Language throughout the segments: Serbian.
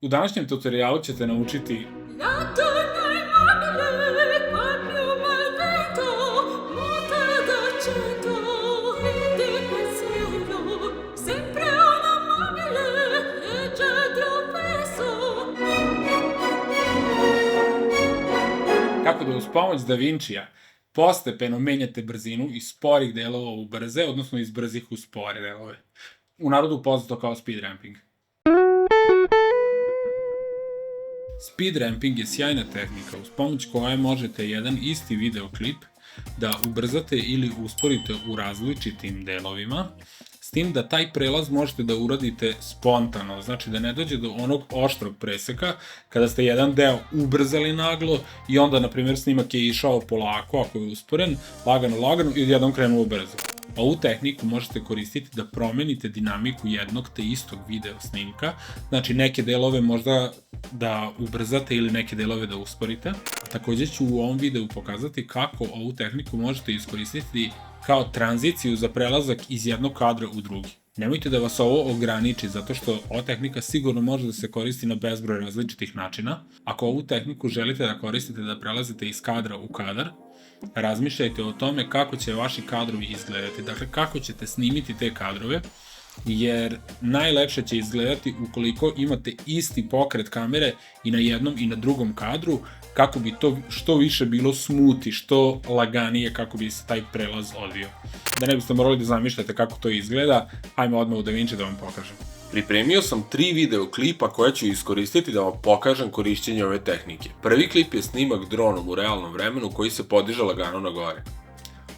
U današnjem tutorialu ćete naučiti L'autunno immobile, qual piuma al vento, muta d'accento e di pensiero, sempre una mobile, leggiadro peso. kako da uz pomoć Da Vincija postepeno menjate brzinu iz sporih delova u brze, odnosno iz brzih u spore delove. U narodu poznato kao speed ramping. Speed ramping je sjajna tehnika uz pomoć koje možete jedan isti videoklip da ubrzate ili usporite u različitim delovima, s tim da taj prelaz možete da uradite spontano, znači da ne dođe do onog oštrog preseka kada ste jedan deo ubrzali naglo i onda, na primjer, snimak je išao polako, ako je usporen, lagano i odjednom krenuo brzo. Ovu tehniku možete koristiti da promenite dinamiku jednog te istog video snimka, znači neke delove možda da ubrzate ili neke delove da usporite. Takođe ću u ovom videu pokazati kako ovu tehniku možete iskoristiti kao tranziciju za prelazak iz jednog kadra u drugi. Nemojte da vas ovo ograniči, zato što ova tehnika sigurno može da se koristi na bezbroj različitih načina. Ako ovu tehniku želite da koristite da prelazite iz kadra u kadar, razmišljajte o tome kako će vaši kadrovi izgledati, dakle kako ćete snimiti te kadrove, jer najlepše će izgledati ukoliko imate isti pokret kamere i na jednom i na drugom kadru, kako bi to što više bilo smooth i što laganije kako bi se taj prelaz odvio. Da ne biste morali da zamišljate kako to izgleda, ajmo odmah u DaVinci da vam pokažem. Pripremio sam 3 videoklipa koje ću iskoristiti da vam pokažem korišćenje ove tehnike. Prvi klip je snimak dronom u realnom vremenu koji se podiže lagano na gore.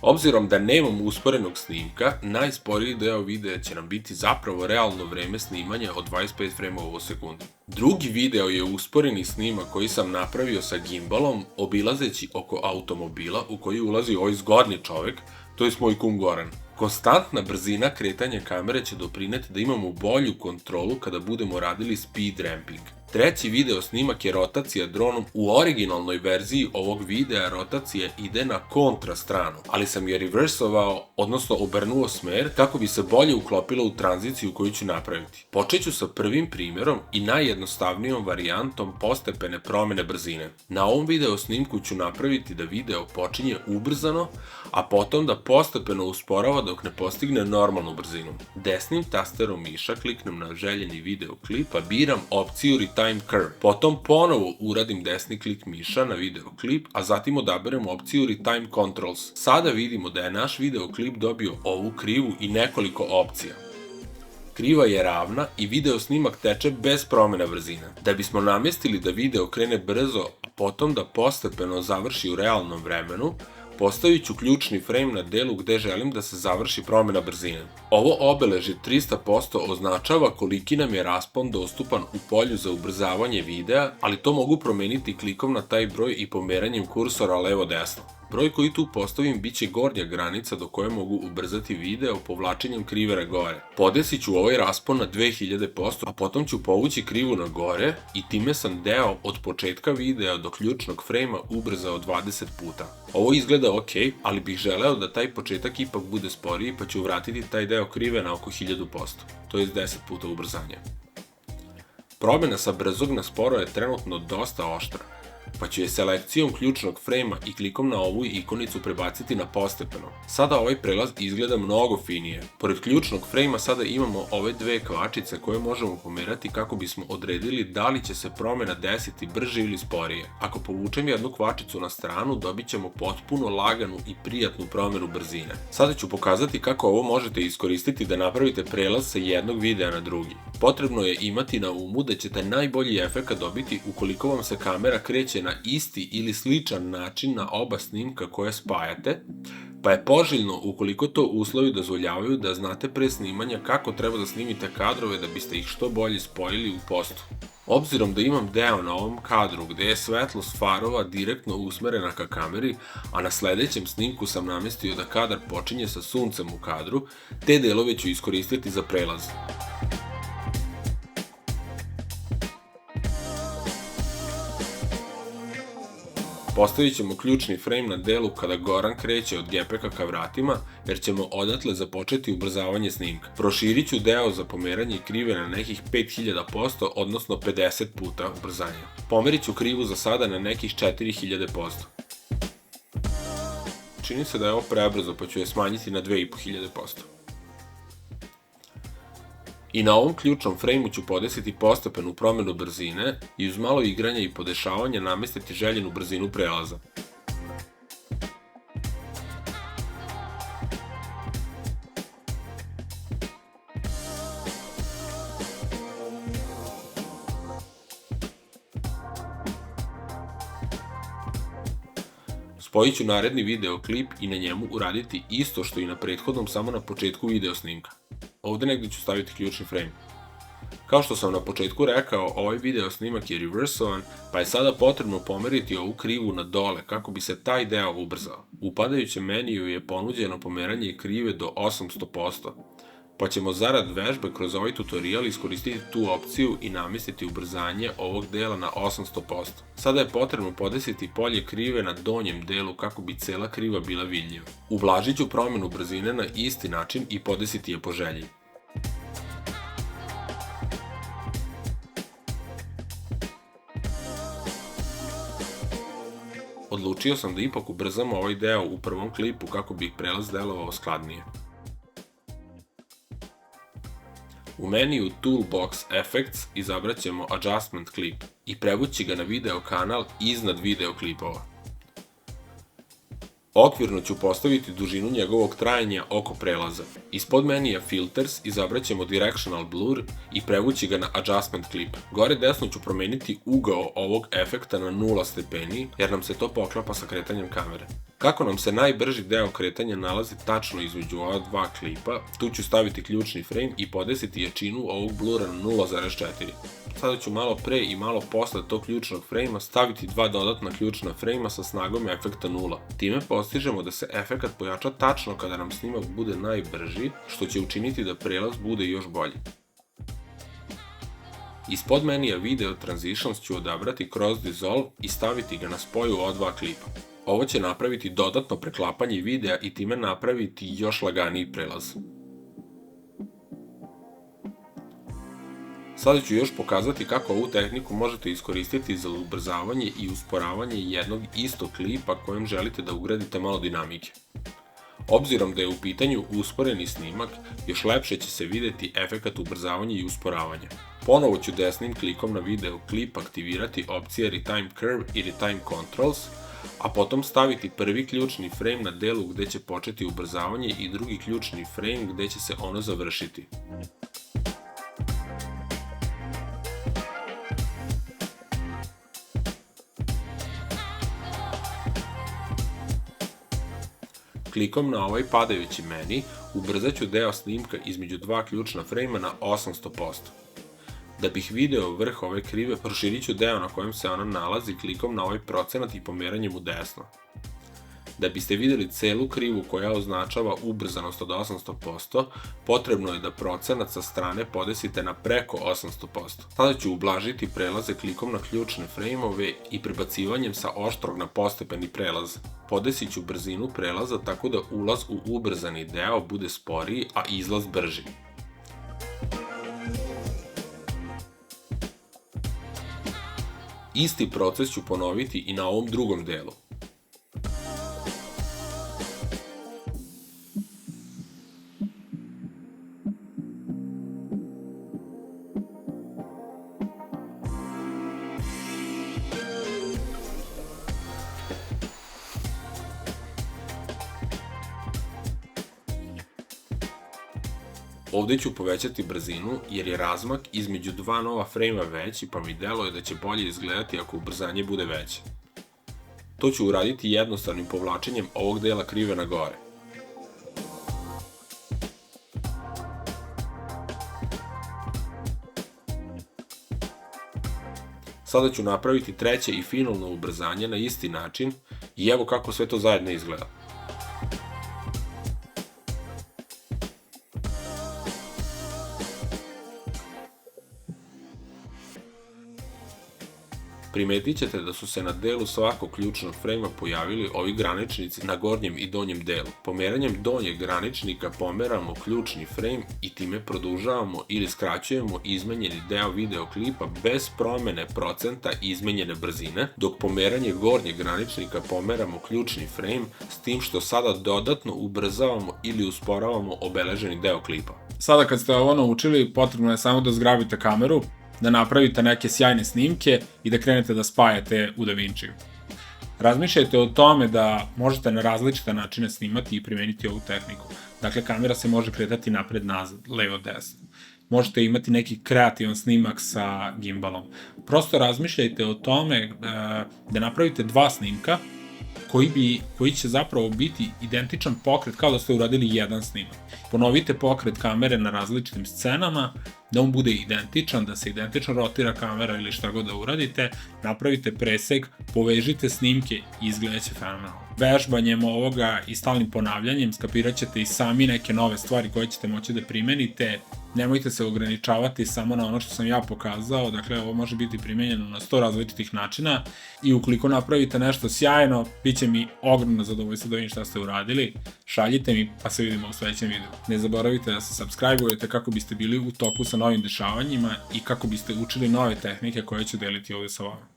Obzirom da nemam usporenog snimka, najsporiji deo videa će nam biti zapravo realno vreme snimanja od 25 frame u sekundi. Drugi video je usporeni snimak koji sam napravio sa gimbalom obilazeći oko automobila u koji ulazi ovaj zgodni čovek, to je moj kum Goran. Konstantna brzina kretanja kamere će doprineti da imamo bolju kontrolu kada budemo radili speed ramping. Treći video snimak je rotacija dronom. U originalnoj verziji ovog videa rotacija ide na kontra stranu, ali sam je reversovao, odnosno obrnuo smer kako bi se bolje uklopila u tranziciju koju ću napraviti. Počet ću sa prvim primjerom i najjednostavnijom varijantom postepene promene brzine. Na ovom video snimku ću napraviti da video počinje ubrzano, a potom da postepeno usporava dok ne postigne normalnu brzinu. Desnim tasterom miša kliknem na željeni videoklip, pa biram opciju Time Curve. Potom ponovo uradim desni klik miša na videoklip, a zatim odaberem opciju Time Controls. Sada vidimo da je naš videoklip dobio ovu krivu i nekoliko opcija. Kriva je ravna i video snimak teče bez promjena brzine. Da bismo namjestili da video krene brzo, a potom da postepeno završi u realnom vremenu, postavit ću ključni frame na delu gde želim da se završi promjena brzine. Ovo obeležje 300% označava koliki nam je raspon dostupan u polju za ubrzavanje videa, ali to mogu promeniti klikom na taj broj i pomeranjem kursora levo-desno. Broj koji tu postavim bit će gornja granica do koje mogu ubrzati video povlačenjem krivera gore. Podesit ću ovaj raspon na 2000%, a potom ću povući krivu na gore i time sam deo od početka videa do ključnog frejma ubrzao 20 puta. Ovo izgleda ok, ali bih želeo da taj početak ipak bude sporiji, pa ću vratiti taj deo krive na oko 1000%, to je 10 puta ubrzanje. Promjena sa brzog na sporo je trenutno dosta oštra, pa ću je selekcijom ključnog frejma i klikom na ovu ikonicu prebaciti na postepeno. Sada ovaj prelaz izgleda mnogo finije. Pored ključnog frejma sada imamo ove dve kvačice koje možemo pomerati kako bismo odredili da li će se promjena desiti brže ili sporije. Ako povučem jednu kvačicu na stranu, dobit ćemo potpuno laganu i prijatnu promjenu brzine. Sada ću pokazati kako ovo možete iskoristiti da napravite prelaz sa jednog videa na drugi. Potrebno je imati na umu da ćete najbolji efekat dobiti ukoliko vam se kamera kreće na isti ili sličan način na oba snimka koje spajate, pa je poželjno ukoliko to uslovi dozvoljavaju da znate pre snimanja kako treba da snimite kadrove da biste ih što bolje spojili u postu. Obzirom da imam deo na ovom kadru gde je svetlost farova direktno usmerena ka kameri, a na sledećem snimku sam namestio da kadar počinje sa suncem u kadru, te delove ću iskoristiti za prelaz. Postavit ćemo ključni frame na delu kada Goran kreće od gepeka ka vratima, jer ćemo odatle započeti ubrzavanje snimka. Proširit ću deo za pomeranje krive na nekih 5000%, odnosno 50 puta ubrzanja. Pomerit ću krivu za sada na nekih 4000%. Čini se da je ovo prebrzo, pa ću je smanjiti na 2500%. I na ovom ključnom frejmu ću podesiti postepenu promenu brzine i uz malo igranja i podešavanja namestiti željenu brzinu prelaza. Spojit ću naredni videoklip i na njemu uraditi isto što i na prethodnom, samo na početku video snimka. Ovdje negdje ću staviti ključni frame. Kao što sam na početku rekao, ovaj video snimak je reversovan, pa je sada potrebno pomeriti ovu krivu na dole kako bi se taj deo ubrzao. U padajućem meniju je ponuđeno pomeranje krive do 800%, pa ćemo zarad vežbe kroz ovaj tutorial iskoristiti tu opciju i namestiti ubrzanje ovog dela na 800%. Sada je potrebno podesiti polje krive na donjem delu kako bi cela kriva bila vidljiva. Ublažit ću promjenu brzine na isti način i podesiti je po želji. Odlučio sam da ipak ubrzam ovaj deo u prvom klipu kako bi prelaz delovao skladnije. U meniju Toolbox Effects izabrat ćemo Adjustment Clip i prevući ga na video kanal iznad video klipova. Okvirno ću postaviti dužinu njegovog trajanja oko prelaza. Ispod menija Filters izabrat ćemo Directional Blur i prevući ga na Adjustment Clip. Gore desno ću promeniti ugao ovog efekta na 0 stepeni jer nam se to poklapa sa kretanjem kamere. Kako nam se najbrži deo kretanja nalazi tačno između ova dva klipa, tu ću staviti ključni frame i podesiti jačinu ovog blura na 0,4. Sada ću malo pre i malo posle tog ključnog frejma staviti dva dodatna ključna frejma sa snagom efekta 0. Time postižemo da se efekat pojača tačno kada nam snimak bude najbrži, što će učiniti da prelaz bude još bolji. Ispod menija Video Transitions ću odabrati Cross Dissolve i staviti ga na spoju ova dva klipa. Ovo će napraviti dodatno preklapanje videa i time napraviti još laganiji prelaz. Sada ću još pokazati kako ovu tehniku možete iskoristiti za ubrzavanje i usporavanje jednog istog klipa kojem želite da ugradite malo dinamike. Obzirom da je u pitanju usporeni snimak, još lepše će se vidjeti efekat ubrzavanja i usporavanja. Ponovo ću desnim klikom na video klip aktivirati opcije Retime Curve i Retime Controls, a potom staviti prvi ključni frame na delu gde će početi ubrzavanje i drugi ključni frame gde će se ono završiti. Klikom na ovaj padajući meni, ubrzat ću deo snimka između dva ključna frejma na 800%. Da bih video vrh ove krive, proširit ću deo na kojem se ona nalazi klikom na ovaj procenat i pomeranjem u desno. Da biste vidjeli celu krivu koja označava ubrzanost od 800%, potrebno je da procenat sa strane podesite na preko 800%. Sada ću ublažiti prelaze klikom na ključne frejmove i prebacivanjem sa oštrog na postepeni prelaz. Podesit ću brzinu prelaza tako da ulaz u ubrzani deo bude sporiji, a izlaz brži. Isti proces ću ponoviti i na ovom drugom delu. Ovdje ću povećati brzinu jer je razmak između dva nova frejma veći, pa mi deluje da će bolje izgledati ako ubrzanje bude veće. To ću uraditi jednostavnim povlačenjem ovog dela krive na gore. Sada ću napraviti treće i finalno ubrzanje na isti način i evo kako sve to zajedno izgleda. Primetit ćete da su se na delu svakog ključnog frejma pojavili ovi graničnici na gornjem i donjem delu. Pomeranjem donjeg graničnika pomeramo ključni frejm i time produžavamo ili skraćujemo izmenjeni deo videoklipa bez promene procenta izmenjene brzine, dok pomeranje gornjeg graničnika pomeramo ključni frejm s tim što sada dodatno ubrzavamo ili usporavamo obeleženi deo klipa. Sada kad ste ovo naučili, potrebno je samo da zgrabite kameru, da napravite neke sjajne snimke i da krenete da spajate u DaVinciju. Razmišljajte o tome da možete na različite načine snimati i primeniti ovu tehniku. Dakle, kamera se može kretati napred-nazad, levo-desno. Možete imati neki kreativan snimak sa gimbalom. Prosto razmišljajte o tome da napravite dva snimka koji će zapravo biti identičan pokret kao da ste uradili jedan snimak. Ponovite pokret kamere na različitim scenama, da on bude identičan, da se identično rotira kamera ili šta god da uradite, napravite presek, povežite snimke i izgledat će fenomenalno. Vežbanjem ovoga i stalnim ponavljanjem skapirat ćete i sami neke nove stvari koje ćete moći da primenite. Nemojte se ograničavati samo na ono što sam ja pokazao, dakle ovo može biti primenjeno na 100 različitih načina i ukoliko napravite nešto sjajno, bit će mi ogromno zadovoljstvo da vidim šta ste uradili. Šaljite mi pa se vidimo u sledećem videu. Ne zaboravite da se subscribe-ujete kako biste bili u toku sa novim dešavanjima i kako biste učili nove tehnike koje ću deliti ovdje sa vama.